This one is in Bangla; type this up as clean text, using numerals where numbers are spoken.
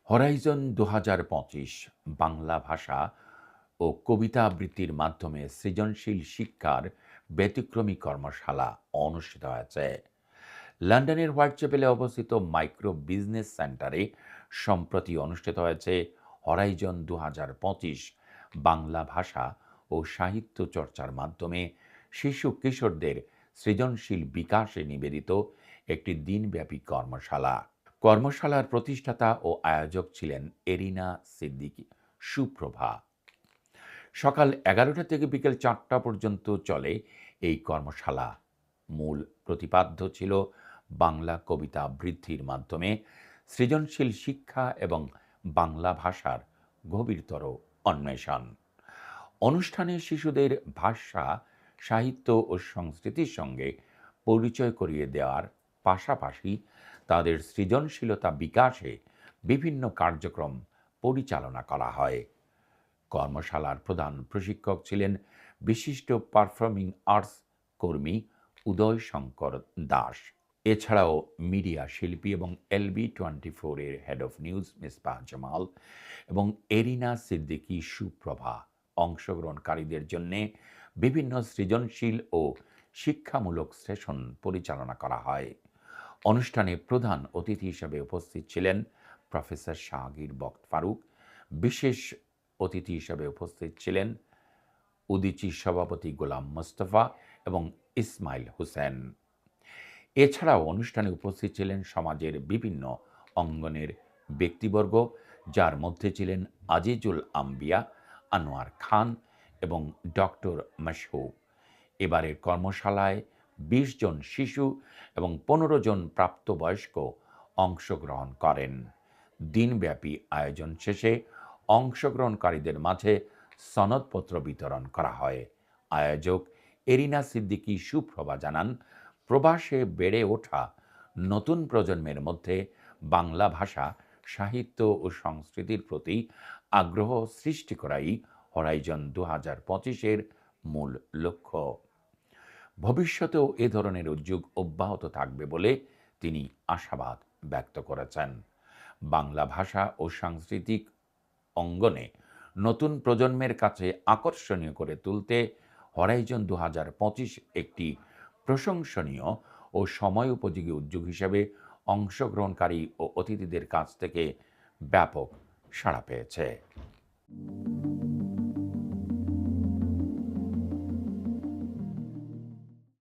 হরাইজন ২০২৫ বাংলা ভাষা ও কবিতা আবৃত্তির মাধ্যমে সৃজনশীল শিক্ষার ব্যতিক্রমী কর্মশালা অনুষ্ঠিত হয়েছে। লন্ডনের হোয়াইটচ্যাপেলে অবস্থিত মাইক্রো বিজনেস সেন্টারে সম্প্রতি অনুষ্ঠিত হয়েছে হরাইজন ২০২৫ বাংলা ভাষা ও সাহিত্য চর্চার মাধ্যমে শিশু কিশোরদের সৃজনশীল বিকাশে নিবেদিত একটি দিনব্যাপী কর্মশালা। কর্মশালার প্রতিষ্ঠাতা ও আয়োজক ছিলেন এরিনা সিদ্দিকী সুপ্রভা। সকাল ১১টা থেকে বিকেল ৪টা পর্যন্ত চলে এই কর্মশালা। মূল প্রতিপাদ্য ছিল বাংলা কবিতা আবৃত্তির মাধ্যমে সৃজনশীল শিক্ষা এবং বাংলা ভাষার গভীরতর অন্বেষণ। অনুষ্ঠানে শিশুদের ভাষা, সাহিত্য ও সংস্কৃতির সঙ্গে পরিচয় করিয়ে দেওয়ার পাশাপাশি তাদের সৃজনশীলতা বিকাশে বিভিন্ন কার্যক্রম পরিচালনা করা হয়। কর্মশালার প্রধান প্রশিক্ষক ছিলেন বিশিষ্ট পারফর্মিং আর্টস কর্মী উদয় শঙ্কর দাস। এছাড়াও মিডিয়া শিল্পী এবং LB24 এর head of news Misbah Jamal এবং এরিনা সিদ্দিকী সুপ্রভা অংশগ্রহণকারীদের জন্য বিভিন্ন সৃজনশীল ও শিক্ষামূলক সেশন পরিচালনা করা হয়। অনুষ্ঠানে প্রধান অতিথি হিসেবে উপস্থিত ছিলেন প্রফেসর শাহগীর বক্ত ফারুক। বিশেষ অতিথি হিসেবে উপস্থিত ছিলেন উদীচীর সভাপতি গোলাম মোস্তফা এবং ইসমাইল হোসেন। এছাড়াও অনুষ্ঠানে উপস্থিত ছিলেন সমাজের বিভিন্ন অঙ্গনের ব্যক্তিবর্গ, যার মধ্যে ছিলেন আজিজুল আম্বিয়া, আনোয়ার খান এবং ডক্টর মাসহুব। এবারের কর্মশালায় ২০ জন শিশু এবং ১৫ জন প্রাপ্তবয়স্ক অংশগ্রহণ করেন। দিনব্যাপী আয়োজন শেষে অংশগ্রহণকারীদের মাঝে সনদপত্র বিতরণ করা হয়। আয়োজক এরিনা সিদ্দিকী সুপ্রভা জানান, প্রবাসে বেড়ে ওঠা নতুন প্রজন্মের মধ্যে বাংলা ভাষা, সাহিত্য ও সংস্কৃতির প্রতি আগ্রহ সৃষ্টি করাই হরাইজন ২০২৫-এর মূল লক্ষ্য। ভবিষ্যতেও এ ধরনের উদ্যোগ অব্যাহত থাকবে বলে তিনি আশাবাদ ব্যক্ত করেছেন। বাংলা ভাষা ও সাংস্কৃতিক অঙ্গনে নতুন প্রজন্মের কাছে আকর্ষণীয় করে তুলতে হরাইজন ২০২৫ একটি প্রশংসনীয় ও সময় উপযোগী উদ্যোগ হিসেবে অংশগ্রহণকারী ও অতিথিদের কাছ থেকে ব্যাপক সাড়া পেয়েছে।